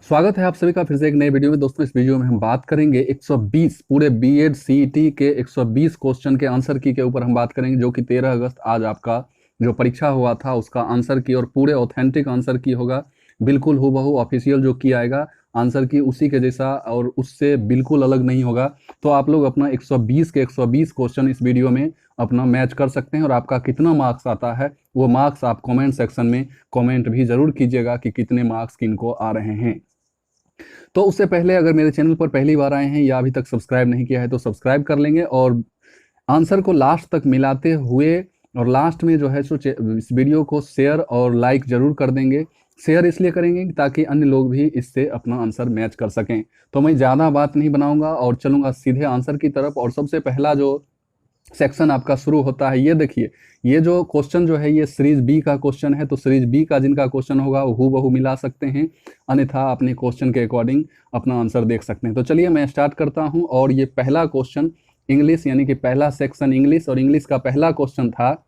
स्वागत है आप सभी का फिर से एक नए वीडियो में। दोस्तों, इस वीडियो में हम बात करेंगे 120 पूरे बीएड सीईटी के 120 क्वेश्चन के आंसर की के ऊपर हम बात करेंगे, जो कि 13 अगस्त आज आपका जो परीक्षा हुआ था उसका आंसर की, और पूरे ऑथेंटिक आंसर की होगा। बिल्कुल हूबहू ऑफिशियल जो की आएगा आंसर की उसी के जैसा, और उससे बिल्कुल अलग नहीं होगा। तो आप लोग अपना 120 के 120 क्वेश्चन इस वीडियो में अपना मैच कर सकते हैं, और आपका कितना मार्क्स आता है वो मार्क्स आप कमेंट सेक्शन में कमेंट भी जरूर कीजिएगा कि कितने मार्क्स किनको आ रहे हैं। तो उससे पहले अगर मेरे चैनल पर पहली बार आए हैं या अभी तक सब्सक्राइब नहीं किया है तो सब्सक्राइब कर लेंगे, और आंसर को लास्ट तक मिलाते हुए और लास्ट में जो है सो इस वीडियो को शेयर और लाइक जरूर कर देंगे। शेयर इसलिए करेंगे ताकि अन्य लोग भी इससे अपना आंसर मैच कर सकें। तो मैं ज़्यादा बात नहीं बनाऊंगा और चलूंगा सीधे आंसर की तरफ। और सबसे पहला जो सेक्शन आपका शुरू होता है, ये देखिए, ये जो क्वेश्चन जो है ये सीरीज बी का क्वेश्चन है। तो सीरीज बी का जिनका क्वेश्चन होगा वो हूबहू मिला सकते हैं, अन्यथा अपने क्वेश्चन के अकॉर्डिंग अपना आंसर देख सकते हैं। तो चलिए मैं स्टार्ट करता हूं। और ये पहला क्वेश्चन इंग्लिश, यानी कि पहला सेक्शन इंग्लिश, और इंग्लिश का पहला क्वेश्चन था,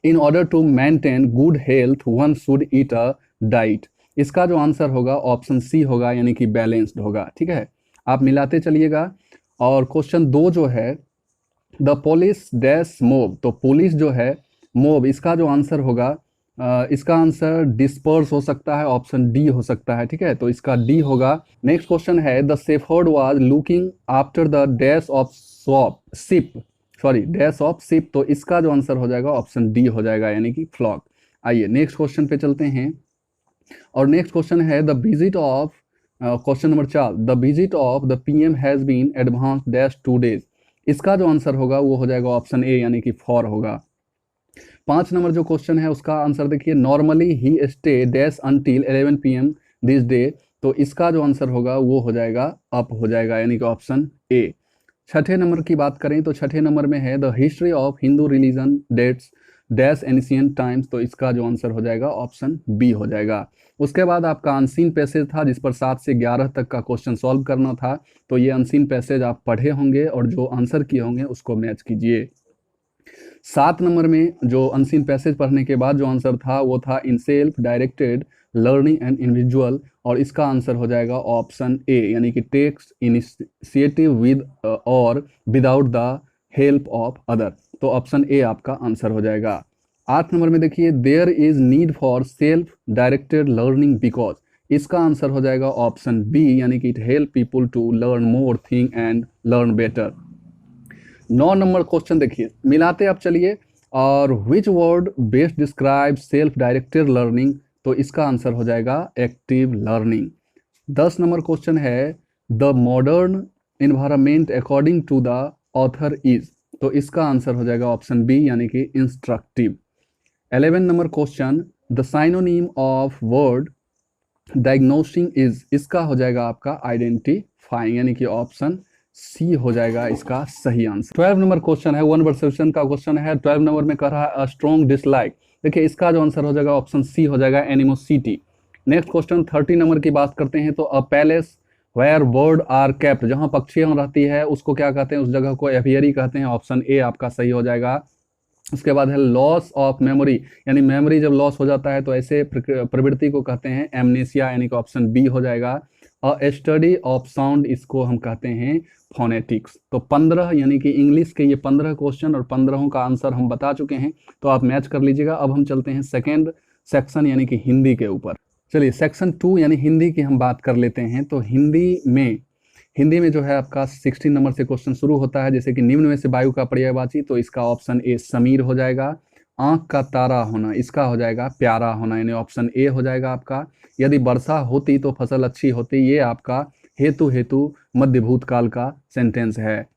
in order to maintain good health one should eat a diet. इसका जो आंसर होगा ऑप्शन सी होगा, यानी कि बैलेंस्ड होगा। ठीक है, आप मिलाते चलिएगा। और क्वेश्चन दो जो है, द पुलिस डैश मोब, तो पुलिस जो है मोब, इसका जो आंसर होगा इसका आंसर डिस्पर्स हो सकता है, ऑप्शन डी हो सकता है। ठीक है, तो इसका डी होगा। नेक्स्ट क्वेश्चन है, the shepherd was looking after the dash of ship, sorry dash of ship, तो इसका जो आंसर हो जाएगा ऑप्शन डी हो जाएगा, यानी कि फ्लॉक। आइए नेक्स्ट क्वेश्चन पे चलते हैं। और नेक्स्ट क्वेश्चन है, the visit of, question number 4, the visit of the PM has been advance dash 2 days। इसका जो आंसर होगा वो हो जाएगा ऑप्शन ए, यानी कि 4 होगा। 5 नंबर जो क्वेश्चन है उसका आंसर देखिए, normally he stay dash until 11 PM this day, तो इसका जो आंसर होगा वो हो जाएगा अप हो जाएगा, यानी कि ऑप्शन ए। छठे नंबर की बात करें तो छठे नंबर में है, the history of Hindu religion dates dash ancient times, तो इसका जो आंसर हो जाएगा ऑप्शन बी हो जाएगा। उसके बाद आपका अनसीन पैसेज था, जिस पर 7 से 11 तक का क्वेश्चन सॉल्व करना था। तो ये अनसीन पैसेज आप पढ़े होंगे और जो आंसर किए होंगे उसको मैच कीजिए। 7 नंबर में जो अनसीन पैसेज पढ़ने के बाद जो आंसर था वो था in self directed learning and individual, और इसका आंसर हो जाएगा ऑप्शन ए, यानी कि टेक्स इनिशिएटिव विद और without the help of other, तो ऑप्शन ए आपका आंसर हो जाएगा। 8 नंबर में देखिए, there is need for self directed learning because, इसका आंसर हो जाएगा ऑप्शन बी, यानी कि it help people to learn more thing and learn better. 9 नंबर क्वेश्चन देखिए, मिलाते आप चलिए, और which word best describe self directed learning, तो इसका आंसर हो जाएगा एक्टिव लर्निंग। 10 नंबर क्वेश्चन है, the modern environment according to the author is, तो इसका आंसर हो जाएगा ऑप्शन बी, यानी कि इंस्ट्रक्टिव। 11 नंबर question, the synonym of word diagnosing is, इसका हो जाएगा आपका आइडेंटिफाइंग, यानी कि ऑप्शन सी हो जाएगा इसका सही आंसर। 12 नंबर क्वेश्चन है, वन वर्ड सेक्शन का क्वेश्चन है। 12 नंबर में कह रहा है अ स्ट्रॉन्ग डिसलाइक, देखिए इसका जो आंसर हो जाएगा ऑप्शन सी हो जाएगा एनिमोसिटी। नेक्स्ट क्वेश्चन 30 नंबर की बात करते हैं, तो a palace where bird are kept, जहां पक्षियां रहती है उसको क्या कहते हैं, उस जगह को एवियरी कहते हैं, ऑप्शन ए आपका सही हो जाएगा। उसके बाद है लॉस ऑफ मेमोरी, यानी मेमोरी जब लॉस हो जाता है तो ऐसे प्रवृत्ति को कहते हैं एमनेसिया, यानी कि ऑप्शन बी हो जाएगा। अ स्टडी ऑफ साउंड, इसको हम कहते हैं फोनेटिक्स। तो 15, यानी कि इंग्लिश के ये 15 क्वेश्चन और 15 का आंसर हम बता चुके हैं, तो आप मैच कर लीजिएगा। अब हम चलते हैं सेकेंड सेक्शन, यानी कि हिंदी के ऊपर। चलिए सेक्शन 2 यानी हिंदी की हम बात कर लेते हैं। तो हिंदी में जो है आपका 16 नंबर से क्वेश्चन शुरू होता है, जैसे कि निम्न में से वायु का पर्यायवाची, तो इसका ऑप्शन ए समीर हो जाएगा। आंख का तारा होना, इसका हो जाएगा प्यारा होना, यानी ऑप्शन ए हो जाएगा आपका। यदि वर्षा होती तो फसल अच्छी होती, ये आपका हेतु हेतु मध्य भूतकाल का सेंटेंस है।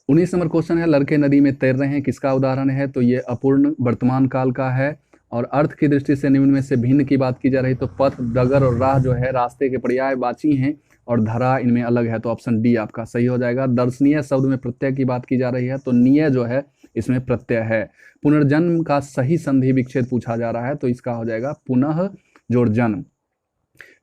19 नंबर क्वेश्चन है, लड़के नदी में तैर रहे हैं, किसका उदाहरण है, तो ये अपूर्ण वर्तमान काल का है। और अर्थ की दृष्टि से निम्न में से भिन्न की बात की जा रही, तो पथ, डगर और राह जो है रास्ते के पर्यायवाची हैं, और धरा इनमें अलग है, तो ऑप्शन डी आपका सही हो जाएगा। दर्शनीय शब्द में प्रत्यय की बात की जा रही है, तो निय जो है इसमें प्रत्यय है। पुनर्जन्म का सही संधि विच्छेद पूछा जा रहा है, तो इसका हो जाएगा पुनः जोड़ जन्म।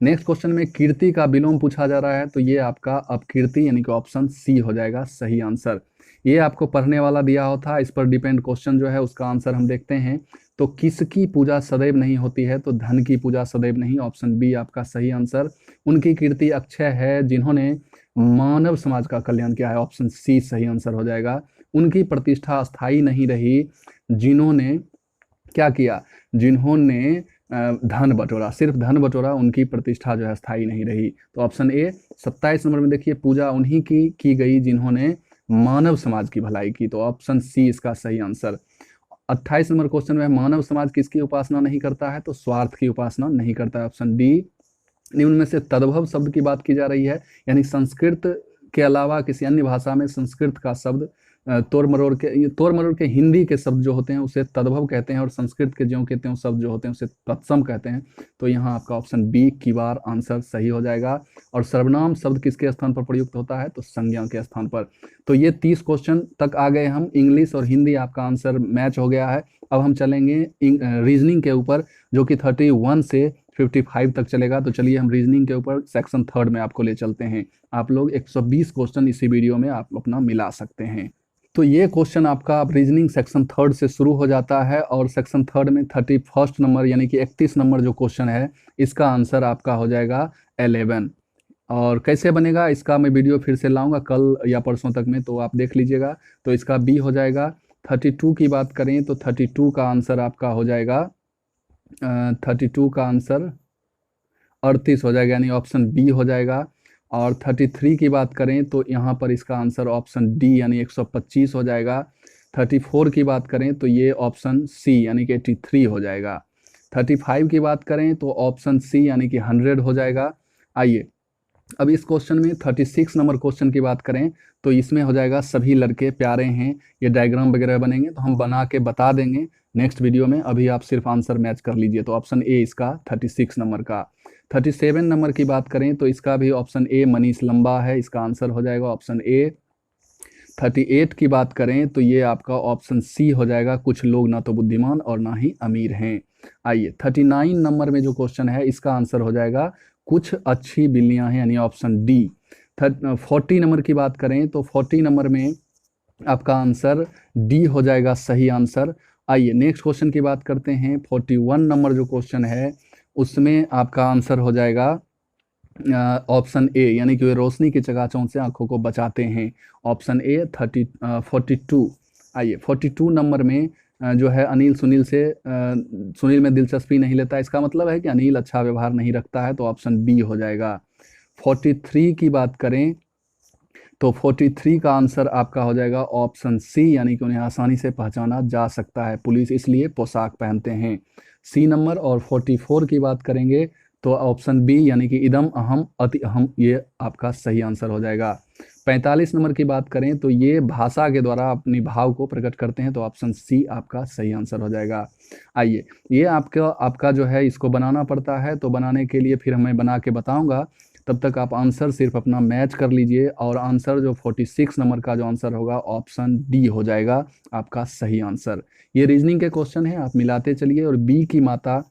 नेक्स्ट क्वेश्चन में कीर्ति का विलोम पूछा जा रहा है, तो ये आपका अपकीर्ति, यानी कि ऑप्शन सी हो जाएगा सही आंसर। ये आपको पढ़ने वाला दिया होता है, इस पर डिपेंड क्वेश्चन जो है उसका आंसर हम देखते हैं। तो किसकी पूजा सदैव नहीं होती है? तो धन की पूजा सदैव नहीं, ऑप्शन बी आपका सही आंसर। उनकी कीर्ति अक्षय है जिन्होंने मानव समाज का कल्याण किया है, ऑप्शन सी सही आंसर हो जाएगा। उनकी प्रतिष्ठा अस्थायी नहीं रही जिन्होंने क्या किया? जिन्होंने धन बटोरा, सिर्फ धन बटोरा, उनकी प्रतिष्ठा जो है स्थायी नहीं रही। तो ऑप्शन ए। 27 नंबर में देखिए, पूजा उन्हीं की गई जिन्होंने मानव समाज की भलाई की, तो ऑप्शन सी इसका सही आंसर। 28 नंबर क्वेश्चन में, मानव समाज किसकी उपासना नहीं करता है? तो स्वार्थ की उपासना नहीं करता है, ऑप्शन डी। निम्न में से तद्भव शब्द की बात की जा रही है, यानी संस्कृत के अलावा किसी अन्य भाषा में संस्कृत का शब्द तोड़ मरोड़ के हिंदी के शब्द जो होते हैं उसे तद्भव कहते हैं, और संस्कृत के जो कहते हैं शब्द जो होते हैं उसे तत्सम कहते हैं। तो यहाँ आपका ऑप्शन बी किवार आंसर सही हो जाएगा। और सर्वनाम शब्द किसके स्थान पर प्रयुक्त होता है? तो संज्ञा के स्थान पर। तो ये 30 क्वेश्चन तक आ गए हम। इंग्लिश और हिंदी आपका आंसर मैच हो गया है। अब हम चलेंगे रीजनिंग के ऊपर, जो कि 31 से 55 तक चलेगा। तो चलिए हम रीजनिंग के ऊपर सेक्शन 3 में आपको ले चलते हैं। आप लोग 120 क्वेश्चन इसी वीडियो में आप अपना मिला सकते हैं। तो ये क्वेश्चन आपका रीजनिंग सेक्शन 3 से शुरू हो जाता है, और सेक्शन 3 में 31 नंबर यानी कि 31 नंबर जो क्वेश्चन है, इसका आंसर आपका हो जाएगा 11। और कैसे बनेगा इसका मैं वीडियो फिर से लाऊंगा कल या परसों तक में, तो आप देख लीजिएगा। तो इसका बी हो जाएगा। 32 की बात करें तो 32 का आंसर आपका हो जाएगा 32 का आंसर 38 हो जाएगा, यानी ऑप्शन बी हो जाएगा। और 33 की बात करें तो यहाँ पर इसका आंसर ऑप्शन डी यानी 125 हो जाएगा। 34 की बात करें तो ये ऑप्शन सी यानी कि 83 हो जाएगा। 35 की बात करें तो ऑप्शन सी यानी कि 100 हो जाएगा। आइए अब इस क्वेश्चन में 36 नंबर क्वेश्चन की बात करें तो इसमें हो जाएगा सभी लड़के प्यारे हैं। ये डायग्राम वगैरह बनेंगे तो हम बना के बता देंगे नेक्स्ट वीडियो में, अभी आप सिर्फ आंसर मैच कर लीजिए। तो ऑप्शन ए इसका 36 नंबर का। 37 नंबर की बात करें तो इसका भी ऑप्शन ए मनीष लंबा है, इसका आंसर हो जाएगा ऑप्शन ए। 38 की बात करें तो ये आपका ऑप्शन सी हो जाएगा, कुछ लोग ना तो बुद्धिमान और ना ही अमीर हैं। आइए 39 नंबर में जो क्वेश्चन है इसका आंसर हो जाएगा कुछ अच्छी बिल्लियां हैं, यानी ऑप्शन डी। 40 नंबर की बात करें तो 40 नंबर में आपका आंसर डी हो जाएगा सही आंसर। आइए नेक्स्ट क्वेश्चन की बात करते हैं। 41 नंबर जो क्वेश्चन है उसमें आपका आंसर हो जाएगा ऑप्शन ए, यानी कि वे रोशनी की चकाचौंध से आंखों को बचाते हैं, ऑप्शन ए 42। आइए 42 नंबर में जो है अनिल सुनील में दिलचस्पी नहीं लेता, इसका मतलब है कि अनिल अच्छा व्यवहार नहीं रखता है, तो ऑप्शन बी हो जाएगा। 43 की बात करें तो 43 का आंसर आपका हो जाएगा ऑप्शन सी, यानी कि उन्हें आसानी से पहचाना जा सकता है, पुलिस इसलिए पोशाक पहनते हैं, सी नंबर। और 44 की बात करेंगे तो ऑप्शन बी यानी कि इदम अहम अति अहम, ये आपका सही आंसर हो जाएगा। 45 नंबर की बात करें तो ये भाषा के द्वारा अपनी भाव को प्रकट करते हैं, तो ऑप्शन सी आपका सही आंसर हो जाएगा। आइए ये आपका जो है इसको बनाना पड़ता है, तो बनाने के लिए फिर मैं बना के बताऊंगा, तब तक आप आंसर सिर्फ अपना मैच कर लीजिए। और आंसर जो 46 नंबर का जो आंसर होगा ऑप्शन डी हो जाएगा आपका सही आंसर। ये रीजनिंग के क्वेश्चन है, आप मिलाते चलिए। और बी की माता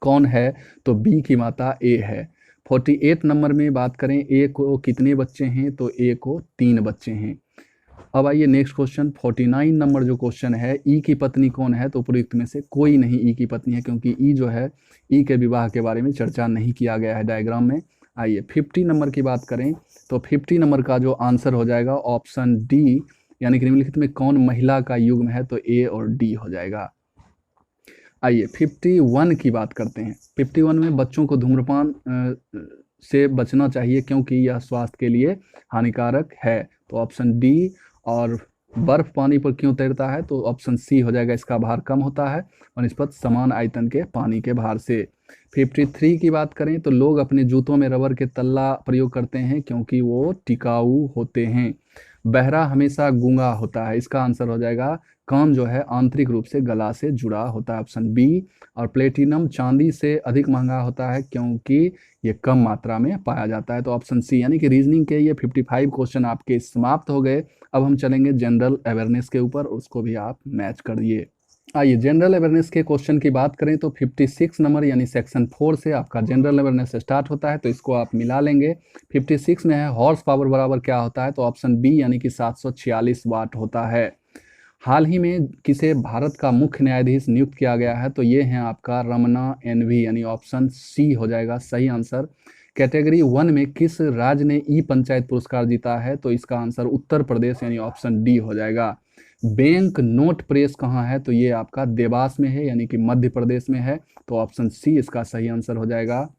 कौन है? तो बी की माता ए है। 48 नंबर में बात करें ए को कितने बच्चे हैं? तो ए को 3 बच्चे हैं। अब आइए नेक्स्ट क्वेश्चन 49 नंबर जो क्वेश्चन है, ई की पत्नी कौन है? तो उपयुक्त में से कोई नहीं ई की पत्नी है, क्योंकि ई जो है ई के विवाह के बारे में चर्चा नहीं किया गया है डायग्राम में। आइए 50 नंबर की बात करें तो 50 नंबर का जो आंसर हो जाएगा ऑप्शन डी, यानी कि निम्नलिखित में कौन महिला का युग्म है? तो ए और डी हो जाएगा। आइए 51 की बात करते हैं। 51 में बच्चों को धूम्रपान से बचना चाहिए क्योंकि यह स्वास्थ्य के लिए हानिकारक है, तो ऑप्शन डी। और बर्फ पानी पर क्यों तैरता है? तो ऑप्शन सी हो जाएगा, इसका भार कम होता है और निस्बत समान आयतन के पानी के भार से। 53 की बात करें तो लोग अपने जूतों में रबर के तल्ला प्रयोग करते हैं क्योंकि वो टिकाऊ होते हैं। बहरा हमेशा गूंगा होता है, इसका आंसर हो जाएगा कान जो है आंतरिक रूप से गला से जुड़ा होता है, ऑप्शन बी। और प्लेटिनम चांदी से अधिक महंगा होता है क्योंकि ये कम मात्रा में पाया जाता है, तो ऑप्शन सी। यानी कि रीजनिंग के ये 55 क्वेश्चन आपके समाप्त हो गए। अब हम चलेंगे जनरल अवेयरनेस के ऊपर, उसको भी आप मैच करिए। आइए जनरल अवेयरनेस के क्वेश्चन की बात करें तो 56 नंबर यानी सेक्शन 4 से आपका जनरल अवेयरनेस स्टार्ट होता है, तो इसको आप मिला लेंगे। 56 में है हॉर्स पावर बराबर क्या होता है? तो ऑप्शन बी यानी कि 746 वाट होता है। हाल ही में किसे भारत का मुख्य न्यायाधीश नियुक्त किया गया है, तो ये हैं आपका रमना एनवी, यानी ऑप्शन सी हो जाएगा सही आंसर। कैटेगरी 1 में किस राज्य ने ई पंचायत पुरस्कार जीता है, तो इसका आंसर उत्तर प्रदेश यानी ऑप्शन डी हो जाएगा। बैंक नोट प्रेस कहाँ है, तो ये आपका देवास में है, यानी कि मध्य प्रदेश में है, तो ऑप्शन सी इसका सही आंसर हो जाएगा।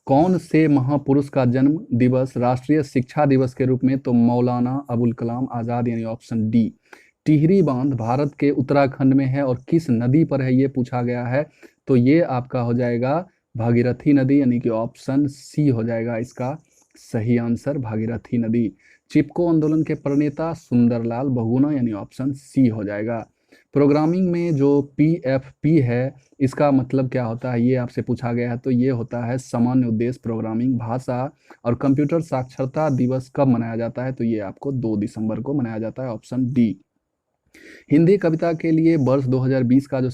कौन से महापुरुष का जन्म दिवस राष्ट्रीय शिक्षा दिवस के रूप में, तो मौलाना अबुल कलाम आज़ाद, यानी ऑप्शन डी। टिहरी बांध भारत के उत्तराखंड में है और किस नदी पर है ये पूछा गया है, तो ये आपका हो जाएगा भागीरथी नदी, यानी कि ऑप्शन सी हो जाएगा इसका सही आंसर, भागीरथी नदी। चिपको आंदोलन के प्रणेता सुंदरलाल बहुगुणा, यानी ऑप्शन सी हो जाएगा। प्रोग्रामिंग में जो PFP है इसका मतलब क्या होता है, ये आपसे पूछा गया है, तो ये होता है सामान्य उद्देश्य प्रोग्रामिंग भाषा। और कंप्यूटर साक्षरता दिवस कब मनाया जाता है, तो ये आपको 2 दिसंबर को मनाया जाता है, ऑप्शन डी। हिंदी कविता के लिए वर्ष 2020 का जो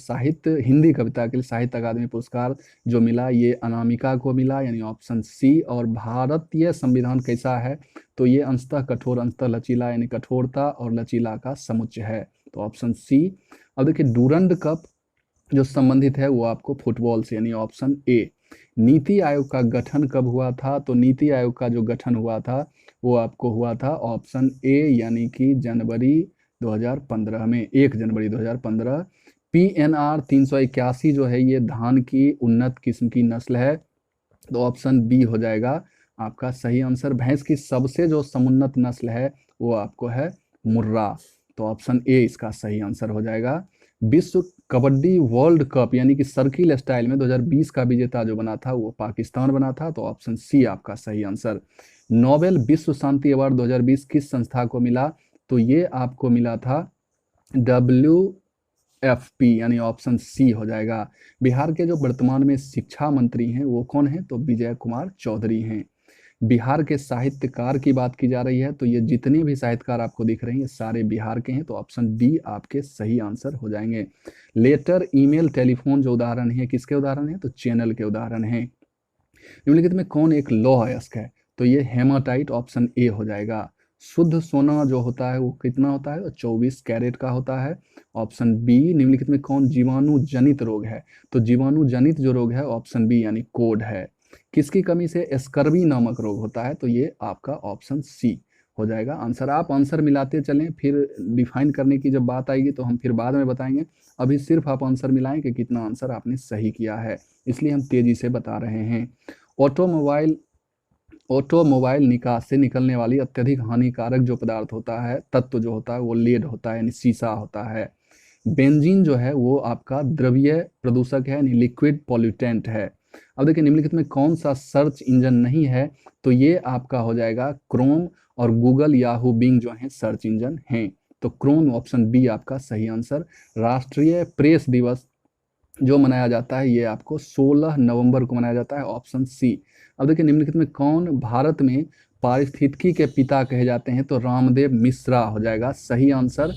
हिंदी कविता के लिए साहित्य अकादमी पुरस्कार जो मिला, ये अनामिका को मिला, यानी ऑप्शन सी। और भारतीय संविधान कैसा है, तो ये अंशतः कठोर अंशतः लचीला, यानी कठोरता और लचीला का समुच्चय है, तो ऑप्शन सी। अब देखिए डूरंड कप जो संबंधित है वो आपको फुटबॉल से, यानी ऑप्शन ए। नीति आयोग का गठन कब हुआ था, तो नीति आयोग का जो गठन हुआ था वो आपको हुआ था ऑप्शन ए, यानी कि जनवरी 2015 में, 1 जनवरी 2015। PNR 381 जो है ये धान की उन्नत किस्म की नस्ल है, तो ऑप्शन बी हो जाएगा आपका सही आंसर। भैंस की सबसे जो समुन्नत नस्ल है वो आपको है मुर्रा, तो ऑप्शन ए इसका सही आंसर हो जाएगा। विश्व कबड्डी वर्ल्ड कप यानी कि सर्किल स्टाइल में 2020 का विजेता जो बना था वो पाकिस्तान बना था, तो ऑप्शन सी आपका सही आंसर। नोबेल विश्व शांति अवार्ड 2020 किस संस्था को मिला, तो ये आपको मिला था WFP, यानी ऑप्शन सी हो जाएगा। बिहार के जो वर्तमान में शिक्षा मंत्री हैं वो कौन है, तो विजय कुमार चौधरी हैं। बिहार के साहित्यकार की बात की जा रही है, तो ये जितने भी साहित्यकार आपको दिख रहे हैं ये सारे बिहार के हैं, तो ऑप्शन डी आपके सही आंसर हो जाएंगे। लेटर, ईमेल, टेलीफोन जो उदाहरण है किसके उदाहरण है, तो चैनल के उदाहरण हैं। निम्नलिखित में कौन एक लौह अयस्क है, तो ये हेमाटाइट, ऑप्शन ए हो जाएगा। शुद्ध सोना जो होता है वो कितना होता है, 24 कैरेट का होता है, ऑप्शन बी। निम्नलिखित में कौन जीवाणु जनित रोग है, तो जीवाणु जनित जो रोग है ऑप्शन बी, यानी कोड है। किसकी कमी से स्कर्वी नामक रोग होता है, तो ये आपका ऑप्शन सी हो जाएगा आंसर। आप आंसर मिलाते चलें, फिर डिफाइन करने की जब बात आएगी तो हम फिर बाद में बताएंगे। अभी सिर्फ आप आंसर मिलाएं कि कितना आंसर आपने सही किया है, इसलिए हम तेजी से बता रहे हैं। ऑटोमोबाइल निकास से निकलने वाली अत्यधिक हानिकारक जो पदार्थ होता है, तत्व जो होता है वो लेड होता है, यानी सीसा होता है। बेंजीन जो है वो आपका द्रव्य प्रदूषक है, यानी लिक्विड पॉल्यूटेंट है। अब देखिए निम्नलिखित में कौन सा सर्च इंजन नहीं है, तो ये आपका हो जाएगा क्रोम, और गूगल, याहू, बिंग जो है सर्च इंजन हैं, तो क्रोम ऑप्शन बी आपका सही आंसर। राष्ट्रीय प्रेस दिवस जो मनाया जाता है ये आपको 16 नवंबर को मनाया जाता है, ऑप्शन सी। अब देखिए निम्नलिखित में कौन भारत में पारिस्थितिकी के पिता कहे जाते हैं, तो रामदेव मिश्रा हो जाएगा सही आंसर।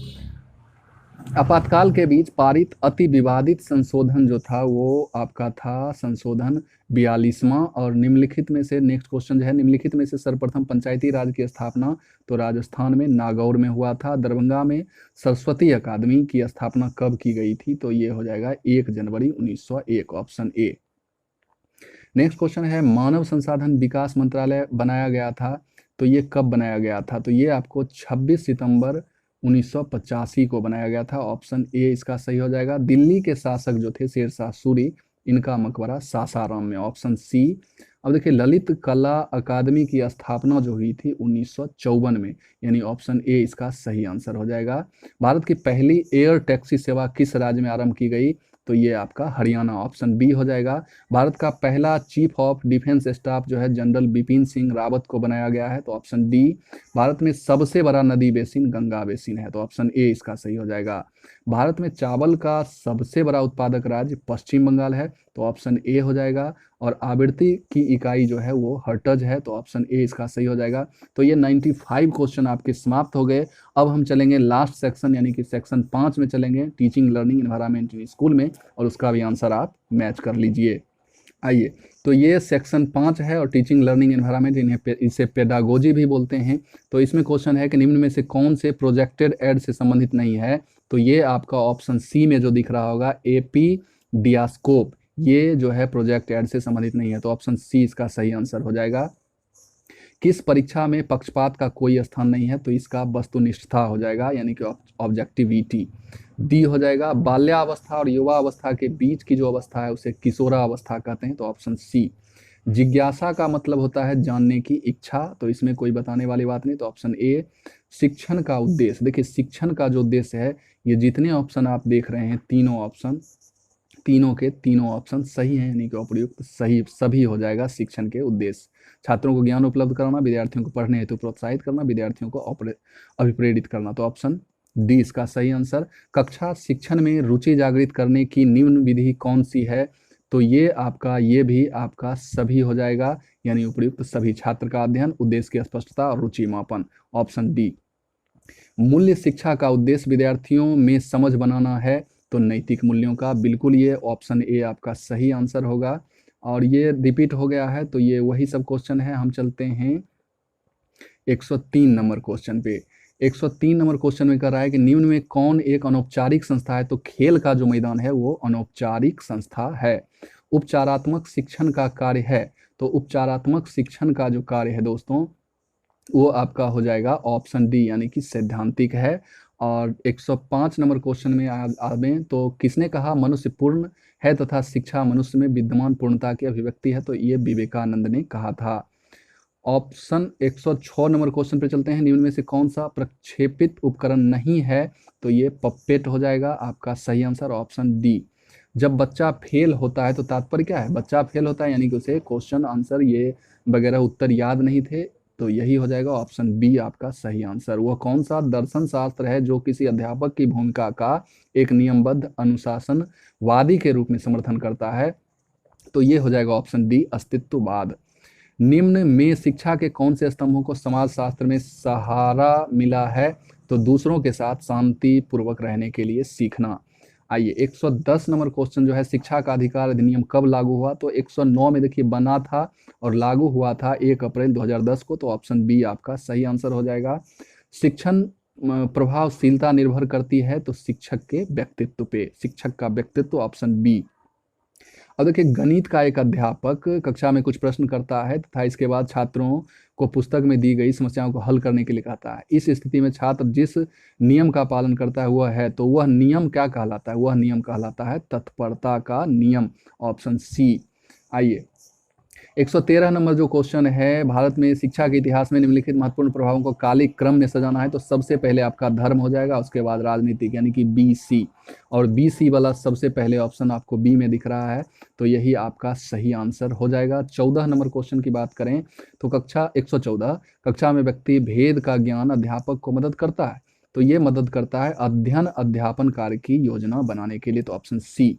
आपातकाल के बीच पारित अति विवादित संशोधन जो था वो आपका था संशोधन 42वां। और निम्नलिखित में से नेक्स्ट क्वेश्चन जो है, निम्नलिखित में से सर्वप्रथम पंचायती राज की स्थापना तो राजस्थान में नागौर में हुआ था। दरभंगा में सरस्वती अकादमी की स्थापना कब की गई थी, तो ये हो जाएगा 1 जनवरी 1901, ऑप्शन ए। नेक्स्ट क्वेश्चन है, मानव संसाधन विकास मंत्रालय बनाया गया था, तो ये कब बनाया गया था, तो ये आपको 26 सितंबर 1985 को बनाया गया था, ऑप्शन ए इसका सही हो जाएगा। दिल्ली के शासक जो थे शेरशाह सूरी, इनका मकबरा सासाराम में, ऑप्शन सी। अब देखिए ललित कला अकादमी की स्थापना जो हुई थी 1954 में, यानी ऑप्शन ए इसका सही आंसर हो जाएगा। भारत की पहली एयर टैक्सी सेवा किस राज्य में आरंभ की गई, तो ये आपका हरियाणा, ऑप्शन बी हो जाएगा। भारत का पहला चीफ ऑफ डिफेंस स्टाफ जो है जनरल बिपिन सिंह रावत को बनाया गया है, तो ऑप्शन डी। भारत में सबसे बड़ा नदी बेसिन गंगा बेसिन है, तो ऑप्शन ए इसका सही हो जाएगा। भारत में चावल का सबसे बड़ा उत्पादक राज्य पश्चिम बंगाल है, तो ऑप्शन ए हो जाएगा। और आवृत्ति की इकाई जो है वो हर्टज है, तो ऑप्शन ए इसका सही हो जाएगा। तो ये 95 क्वेश्चन आपके समाप्त हो गए। अब हम चलेंगे लास्ट सेक्शन यानी कि सेक्शन 5 में चलेंगे, teaching learning environment in school में, और उसका भी आंसर आप मैच कर लीजिए। आइए, तो ये सेक्शन 5 है और टीचिंग लर्निंग एनवायरनमेंट, इसे पेडागोजी भी बोलते हैं। तो इसमें क्वेश्चन है कि निम्न में से कौन से प्रोजेक्टेड एड से संबंधित नहीं है। तो ये आपका ऑप्शन सी में जो दिख रहा होगा एपीडियास्कोप, ये जो है प्रोजेक्ट एड से संबंधित नहीं है। तो ऑप्शन सी इसका सही आंसर हो जाएगा। किस परीक्षा में पक्षपात का कोई स्थान नहीं है। तो इसका वस्तुनिष्ठता हो जाएगा, यानी कि ऑब्जेक्टिविटी। डी हो जाएगा। बाल्यावस्था और युवा अवस्था के बीच की जो अवस्था है उसे किशोरावस्था कहते हैं। तो ऑप्शन सी। जिज्ञासा का मतलब होता है जानने की इच्छा, तो इसमें कोई बताने वाली बात नहीं। तो ऑप्शन ए। शिक्षण का उद्देश्य, देखिए शिक्षण का जो उद्देश्य है, ये जितने ऑप्शन आप देख रहे हैं तीनों के तीनों ऑप्शन सही हैं, यानी कि उपयुक्त सही सभी हो जाएगा। शिक्षण के उद्देश्य छात्रों को ज्ञान उपलब्ध कराना, विद्यार्थियों को पढ़ने हेतु प्रोत्साहित करना, विद्यार्थियों को अभिप्रेरित करना। तो ऑप्शन डी इसका सही आंसर। कक्षा शिक्षण में रुचि जागृत करने की निम्न विधि कौन सी है। तो ये भी आपका सभी हो जाएगा, यानी उपयुक्त सभी। छात्र का अध्ययन, उद्देश्य की स्पष्टता और रुचि मापन। Option D. मूल्य शिक्षा का उद्देश्य विद्यार्थियों में समझ बनाना है, तो नैतिक मूल्यों का, बिल्कुल ये ऑप्शन ए आपका सही आंसर होगा। और ये रिपीट हो गया है, तो ये वही सब क्वेश्चन है। हम चलते हैं 103 नंबर क्वेश्चन पे। 103 नंबर क्वेश्चन में कर रहा है कि निम्न में कौन एक अनौपचारिक संस्था है। तो खेल का जो मैदान है वो अनौपचारिक संस्था है। उपचारात्मक शिक्षण का कार्य है, तो उपचारात्मक शिक्षण का जो कार्य है दोस्तों, वो आपका हो जाएगा ऑप्शन डी, यानी कि सैद्धांतिक है। और 105 नंबर क्वेश्चन में आवें तो किसने कहा मनुष्य पूर्ण है तथा शिक्षा मनुष्य में विद्यमान पूर्णता की अभिव्यक्ति है। तो ये विवेकानंद ने कहा था। ऑप्शन 106 नंबर क्वेश्चन पे चलते हैं। निम्न में से कौन सा प्रक्षेपित उपकरण नहीं है। तो ये पप्पेट हो जाएगा आपका सही आंसर, ऑप्शन डी। जब बच्चा फेल होता है तो तात्पर्य क्या है, बच्चा फेल होता है यानी कि उसे क्वेश्चन आंसर ये वगैरह उत्तर याद नहीं थे। तो यही हो जाएगा ऑप्शन बी आपका सही आंसर। वह कौन सा दर्शन शास्त्र है जो किसी अध्यापक की भूमिका का एक नियमबद्ध अनुशासनवादी के रूप में समर्थन करता है। तो ये हो जाएगा ऑप्शन डी, अस्तित्ववाद। निम्न में शिक्षा के कौन से स्तंभों को समाजशास्त्र में सहारा मिला है। तो दूसरों के साथ शांति पूर्वक रहने के लिए सीखना। आइए 110 नंबर क्वेश्चन जो है, शिक्षा का अधिकार अधिनियम कब लागू हुआ। तो 109 में देखिए बना था और लागू हुआ था 1 अप्रैल 2010 को। तो ऑप्शन बी आपका सही आंसर हो जाएगा। शिक्षण प्रभावशीलता निर्भर करती है तो शिक्षक के व्यक्तित्व पे, शिक्षक का व्यक्तित्व, ऑप्शन बी। अब देखिए गणित का एक अध्यापक कक्षा में कुछ प्रश्न करता है तथा इसके बाद छात्रों को पुस्तक में दी गई समस्याओं को हल करने के लिए कहता है। इस स्थिति में छात्र जिस नियम का पालन करता है तो वह नियम क्या कहलाता है। वह नियम कहलाता है तत्परता का नियम, ऑप्शन सी। आइए 113 नंबर जो क्वेश्चन है, भारत में शिक्षा के इतिहास में निम्नलिखित महत्वपूर्ण प्रभावों को कालिक क्रम में सजाना है। तो सबसे पहले आपका धर्म हो जाएगा, उसके बाद राजनीतिक, यानी कि बी सी। और बी सी वाला सबसे पहले ऑप्शन आपको बी में दिख रहा है, तो यही आपका सही आंसर हो जाएगा। 14 नंबर क्वेश्चन की बात करें तो कक्षा 114, कक्षा में व्यक्ति भेद का ज्ञान अध्यापक को मदद करता है। तो ये मदद करता है अध्ययन अध्यापन कार्य की योजना बनाने के लिए। तो ऑप्शन सी।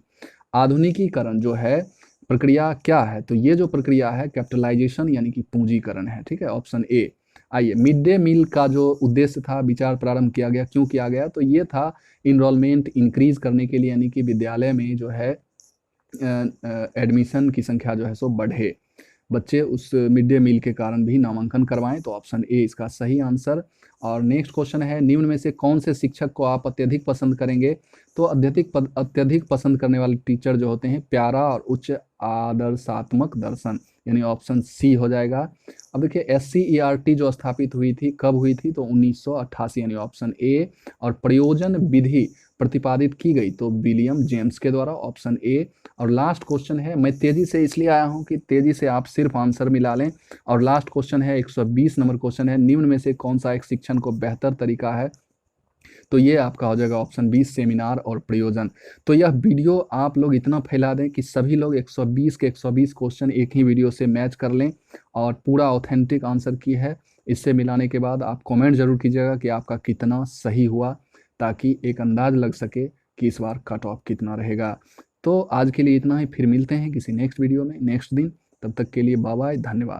आधुनिकीकरण जो है प्रक्रिया क्या है। तो ये जो प्रक्रिया है कैपिटलाइजेशन, यानी कि पूंजीकरण है। ठीक है, ऑप्शन ए। आइए मिड डे मील का जो उद्देश्य था विचार प्रारंभ किया गया, क्यों किया गया। तो ये था इनरोलमेंट इंक्रीज करने के लिए, यानी कि विद्यालय में जो है एडमिशन की संख्या जो है सो बढ़े, बच्चे उस मिड डे मील के कारण भी नामांकन करवाएं। तो ऑप्शन ए इसका सही आंसर। और नेक्स्ट क्वेश्चन है, निम्न में से कौन से शिक्षक को आप अत्यधिक पसंद करेंगे। तो अत्यधिक पसंद करने वाले टीचर जो होते हैं प्यारा और उच्च आदर्शात्मक दर्शन, यानी ऑप्शन सी हो जाएगा। अब देखिए SCERT जो स्थापित हुई थी, कब हुई थी। तो 1988, यानी ऑप्शन ए। और प्रयोजन विधि प्रतिपादित की गई तो विलियम जेम्स के द्वारा, ऑप्शन ए। और लास्ट क्वेश्चन है, मैं तेजी से इसलिए आया हूं कि तेजी से आप सिर्फ आंसर मिला लें। और लास्ट क्वेश्चन है 120 नंबर क्वेश्चन है, निम्न में से कौन सा एक शिक्षण को बेहतर तरीका है। तो ये आपका हो जाएगा ऑप्शन 20, सेमिनार और प्रयोजन। तो यह वीडियो आप लोग इतना फैला दें कि सभी लोग 120 के 120 क्वेश्चन एक ही वीडियो से मैच कर लें और पूरा ऑथेंटिक आंसर की है। इससे मिलाने के बाद आप कमेंट जरूर कीजिएगा कि आपका कितना सही हुआ, ताकि एक अंदाज लग सके कि इस बार कट ऑफ कितना रहेगा। तो आज के लिए इतना ही, फिर मिलते हैं किसी नेक्स्ट वीडियो में नेक्स्ट दिन। तब तक के लिए बाय बाय, धन्यवाद।